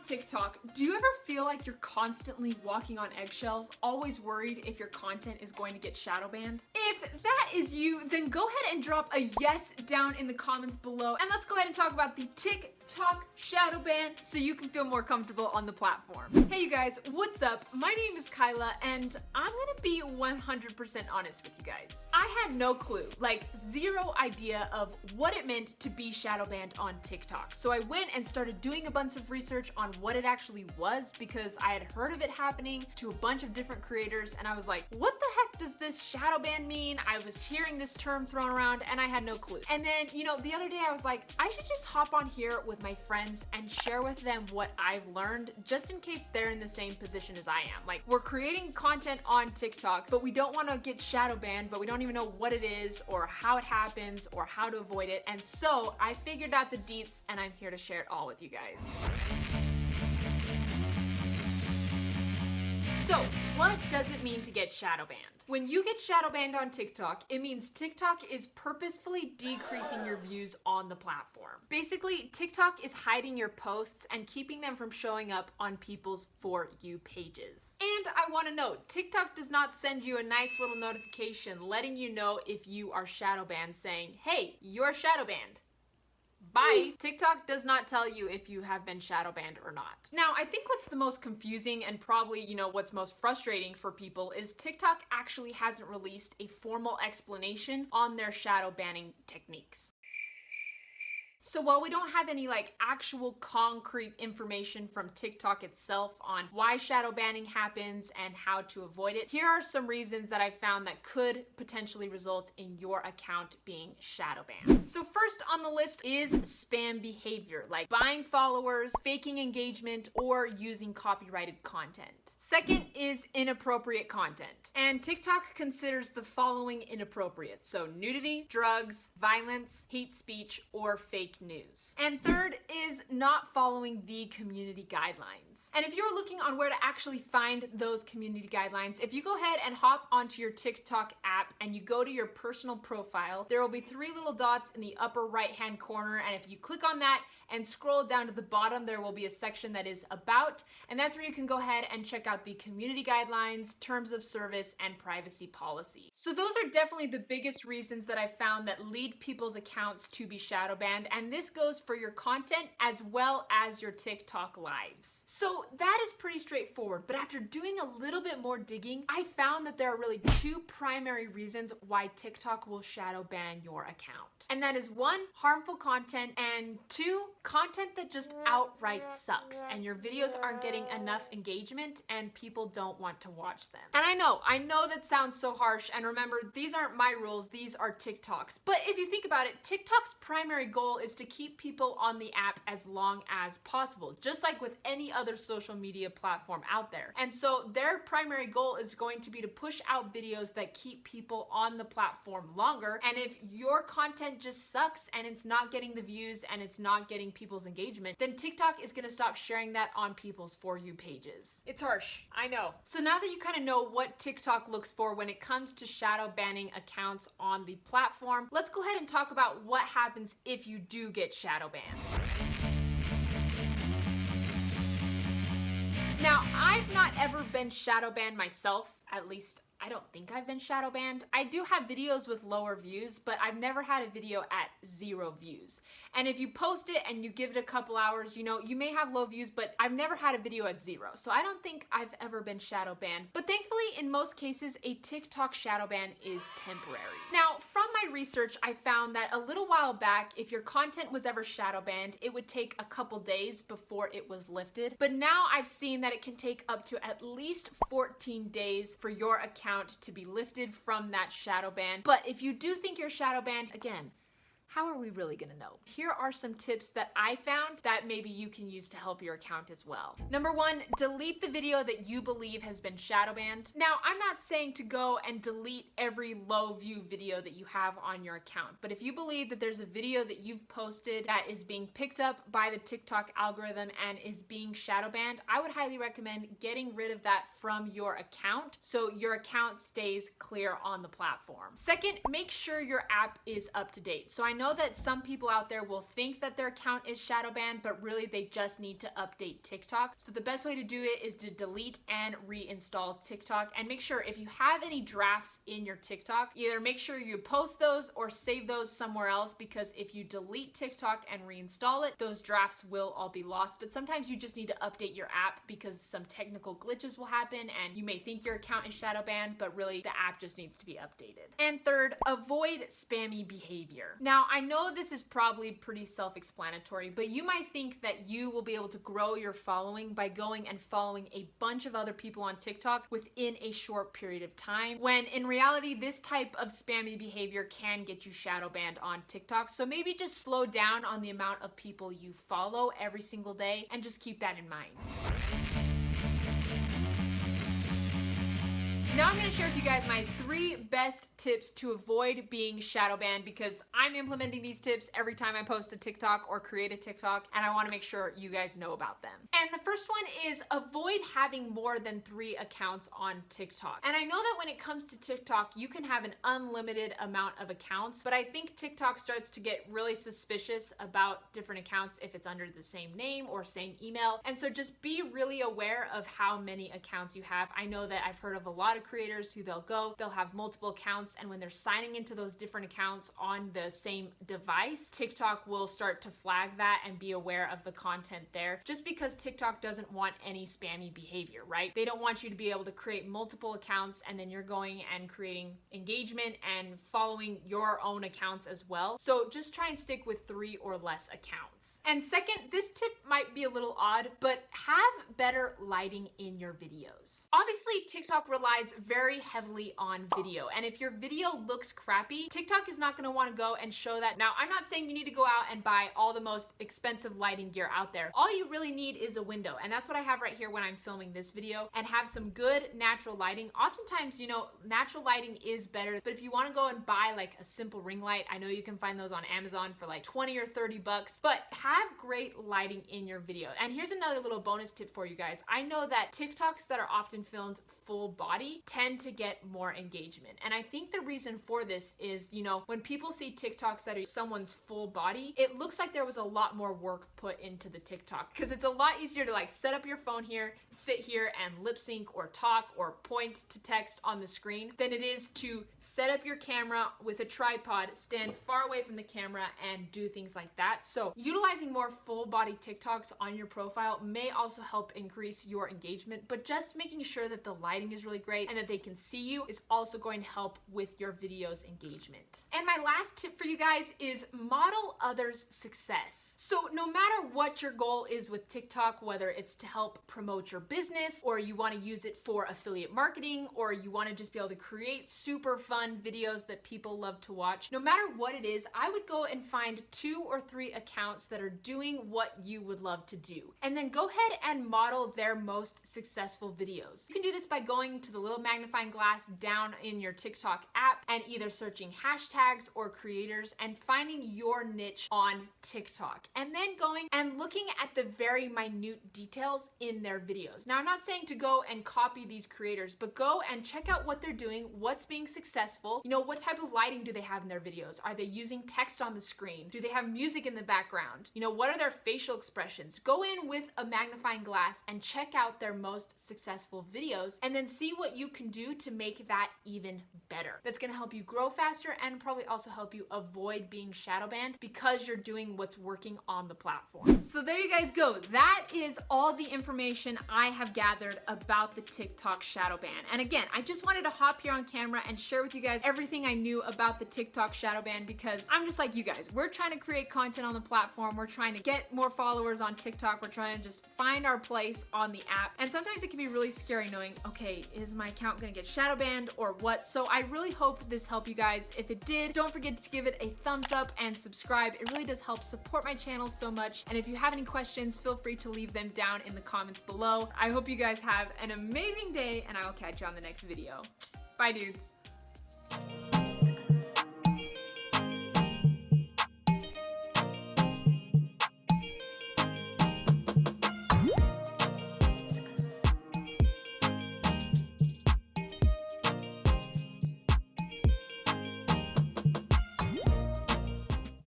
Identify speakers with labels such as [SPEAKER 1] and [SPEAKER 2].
[SPEAKER 1] TikTok, do you ever feel like you're constantly walking on eggshells, always worried if your content is going to get shadow banned? If that is you, then go ahead and drop a yes down in the comments below, and let's go ahead and talk about the TikTok shadow ban so you can feel more comfortable on the platform. Hey you guys, what's up? My name is Kyla, and I'm gonna be 100% honest with you guys. I had no clue, like zero idea of what it meant to be shadow banned on TikTok. So I went and started doing a bunch of research on what it actually was because I had heard of it happening to a bunch of different creators, and I was like, what the heck does this shadow ban mean? I was hearing this term thrown around and I had no clue. And then, the other day I was like, I should just hop on here with my friends and share with them what I've learned, just in case they're in the same position as I am. Like, we're creating content on TikTok, but we don't want to get shadow banned, but we don't even know what it is or how it happens or how to avoid it. And so I figured out the deets, and I'm here to share it all with you guys. So, what does it mean to get shadow banned? When you get shadow banned on TikTok, it means TikTok is purposefully decreasing your views on the platform. Basically, TikTok is hiding your posts and keeping them from showing up on people's For You pages. And I want to note, TikTok does not send you a nice little notification letting you know if you are shadow banned, saying, hey, you're shadow banned. Bye. TikTok does not tell you if you have been shadow banned or not. Now, I think what's the most confusing and probably, what's most frustrating for people is TikTok actually hasn't released a formal explanation on their shadow banning techniques. So while we don't have any actual concrete information from TikTok itself on why shadow banning happens and how to avoid it, here are some reasons that I found that could potentially result in your account being shadow banned. So first on the list is spam behavior, like buying followers, faking engagement, or using copyrighted content. Second is inappropriate content. And TikTok considers the following inappropriate. So nudity, drugs, violence, hate speech, or fake news. And third is not following the community guidelines. And if you're looking on where to actually find those community guidelines, if you go ahead and hop onto your TikTok app and you go to your personal profile, there will be 3 little dots in the upper right hand corner, and if you click on that and scroll down to the bottom, there will be a section that is about, and that's where you can go ahead and check out the community guidelines, terms of service, and privacy policy. So those are definitely the biggest reasons that I found that lead people's accounts to be shadow banned, and this goes for your content as well as your TikTok lives. So that is pretty straightforward, but after doing a little bit more digging, I found that there are really 2 primary reasons why TikTok will shadow ban your account. And that is 1, harmful content, and 2, content that just outright sucks and your videos aren't getting enough engagement and people don't want to watch them. And I know that sounds so harsh, and remember, these aren't my rules, these are TikTok's. But if you think about it, TikTok's primary goal is to keep people on the app as long as possible, just like with any other social media platform out there. And so their primary goal is going to be to push out videos that keep people on the platform longer. And if your content just sucks and it's not getting the views and it's not getting people's engagement, then TikTok is gonna stop sharing that on people's For You pages. It's harsh, I know. So now that you kind of know what TikTok looks for when it comes to shadow banning accounts on the platform, let's go ahead and talk about what happens if you do get shadow banned. Now, I've not ever been shadow banned myself, at least I don't think I've been shadow banned. I do have videos with lower views, but I've never had a video at 0 views. And if you post it and you give it a couple hours, you may have low views, but I've never had a video at 0. So I don't think I've ever been shadow banned. But thankfully, in most cases, a TikTok shadow ban is temporary. Now, from my research, I found that a little while back, if your content was ever shadow banned, it would take a couple days before it was lifted. But now I've seen that it can take up to at least 14 days for your account to be lifted from that shadow ban. But if you do think you're shadow banned, again, how are we really gonna know? Here are some tips that I found that maybe you can use to help your account as well. Number 1, delete the video that you believe has been shadow banned. Now, I'm not saying to go and delete every low view video that you have on your account, but if you believe that there's a video that you've posted that is being picked up by the TikTok algorithm and is being shadow banned, I would highly recommend getting rid of that from your account so your account stays clear on the platform. Second, make sure your app is up to date. So I know that some people out there will think that their account is shadow banned, but really they just need to update TikTok. So the best way to do it is to delete and reinstall TikTok, and make sure if you have any drafts in your TikTok, either make sure you post those or save those somewhere else, because if you delete TikTok and reinstall it, those drafts will all be lost. But sometimes you just need to update your app because some technical glitches will happen and you may think your account is shadow banned, but really the app just needs to be updated. And third, avoid spammy behavior. Now, I know this is probably pretty self-explanatory, but you might think that you will be able to grow your following by going and following a bunch of other people on TikTok within a short period of time, when in reality, this type of spammy behavior can get you shadow banned on TikTok. So maybe just slow down on the amount of people you follow every single day and just keep that in mind. Now I'm going to share with you guys my 3 best tips to avoid being shadow banned, because I'm implementing these tips every time I post a TikTok or create a TikTok, and I want to make sure you guys know about them. And the first one is avoid having more than 3 accounts on TikTok. And I know that when it comes to TikTok, you can have an unlimited amount of accounts, but I think TikTok starts to get really suspicious about different accounts if it's under the same name or same email. And so just be really aware of how many accounts you have. I know that I've heard of a lot of creators who they'll have multiple accounts, and when they're signing into those different accounts on the same device, TikTok will start to flag that and be aware of the content there, just because TikTok doesn't want any spammy behavior, right? They don't want you to be able to create multiple accounts and then you're going and creating engagement and following your own accounts as well. So just try and stick with 3 or less accounts. And second, this tip might be a little odd, but have better lighting in your videos. Obviously, TikTok relies very heavily on video, and if your video looks crappy, TikTok is not going to want to go and show that. Now, I'm not saying you need to go out and buy all the most expensive lighting gear out there. All you really need is a window, and that's what I have right here when I'm filming this video, and have some good natural lighting. Oftentimes, natural lighting is better, but if you want to go and buy like a simple ring light, I know you can find those on Amazon for like 20 or 30 bucks, but have great lighting in your video. And here's another little bonus tip for you guys. I know that TikToks that are often filmed full body tend to get more engagement. And I think the reason for this is, when people see TikToks that are someone's full body, it looks like there was a lot more work put into the TikTok, because it's a lot easier to like set up your phone here, sit here and lip sync or talk or point to text on the screen than it is to set up your camera with a tripod, stand far away from the camera and do things like that. So utilizing more full body TikToks on your profile may also help increase your engagement, but just making sure that the lighting is really great and that they can see you is also going to help with your video's engagement. And my last tip for you guys is model others' success. So no matter what your goal is with TikTok, whether it's to help promote your business, or you want to use it for affiliate marketing, or you want to just be able to create super fun videos that people love to watch, no matter what it is, I would go and find 2 or 3 accounts that are doing what you would love to do, and then go ahead and model their most successful videos. You can do this by going to the little magnifying glass down in your TikTok app and either searching hashtags or creators and finding your niche on TikTok, and then going and looking at the very minute details in their videos. Now, I'm not saying to go and copy these creators, but go and check out what they're doing, what's being successful. What type of lighting do they have in their videos? Are they using text on the screen? Do they have music in the background? What are their facial expressions? Go in with a magnifying glass and check out their most successful videos, and then see what you can do to make that even better. That's going to help you grow faster and probably also help you avoid being shadow banned, because you're doing what's working on the platform. So there you guys go. That is all the information I have gathered about the TikTok shadow ban. And again, I just wanted to hop here on camera and share with you guys everything I knew about the TikTok shadow ban, because I'm just like you guys. We're trying to create content on the platform. We're trying to get more followers on TikTok. We're trying to just find our place on the app. And sometimes it can be really scary knowing, okay, is my account going to get shadow banned or what? So I really hope this helped you guys. If it did, don't forget to give it a thumbs up and subscribe. It really does help support my channel so much. And if you have any questions, feel free to leave them down in the comments below. I hope you guys have an amazing day, and I will catch you on the next video. Bye, dudes.